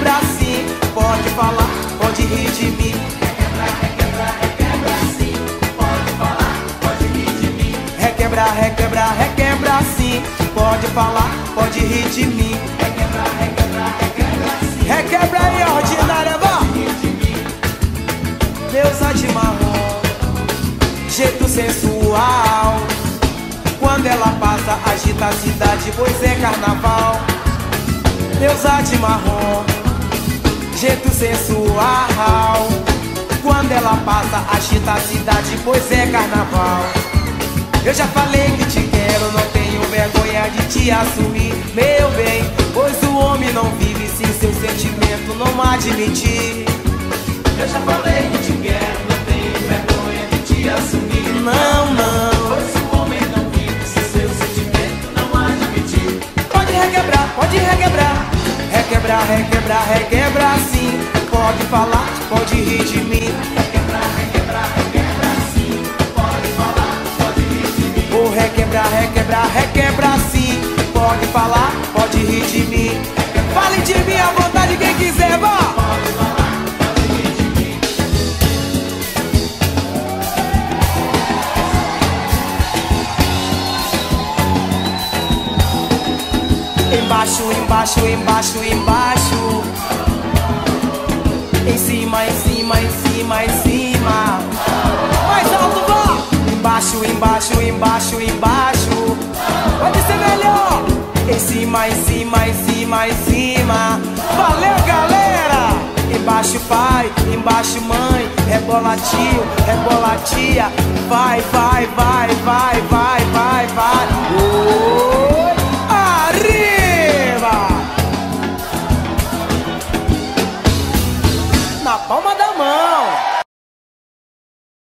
requebra sim. Pode falar, pode rir de mim. Requebra, requebra, requebra sim. Pode falar, pode rir de mim. Requebra, requebra, requebra sim. Pode falar, pode rir de mim. Requebra, requebra, requebra sim. Requebra aí, ordinária, vá. Deusa de marrom, jeito sensual. Quando ela passa, agita a cidade, pois é carnaval. Deusa de marrom, jeito sensual. Quando ela passa, agita a cidade, pois é carnaval. Eu já falei que te quero, não tenho vergonha de te assumir, meu bem, pois o homem não vive se seu sentimento não admitir. Eu já falei que te quero, não tenho vergonha de te assumir. Não, não, pois o homem não vive se seu sentimento não admitir. pode requebrar, pode requebrar. Requebrar, requebrar, requebra sim. Pode falar, pode rir de mim. Requebra, requebra, requebra sim. Pode falar, pode rir de mim. Oh, requebrar, requebrar, requebra sim. Pode falar, pode rir de mim. Fale de mim à vontade, quem quiser, vá. Pode falar, pode rir de mim. Embaixo, embaixo, embaixo, embaixo. Em cima, em cima, em cima, em cima. Mais alto, vá. Embaixo, embaixo, embaixo, embaixo. Pode ser melhor. Em cima, em cima, em cima, em cima. Valeu, galera. Embaixo, pai, embaixo, mãe. Rebola, tio, rebola, tia. Vai, vai, vai, vai, vai, vai, vai.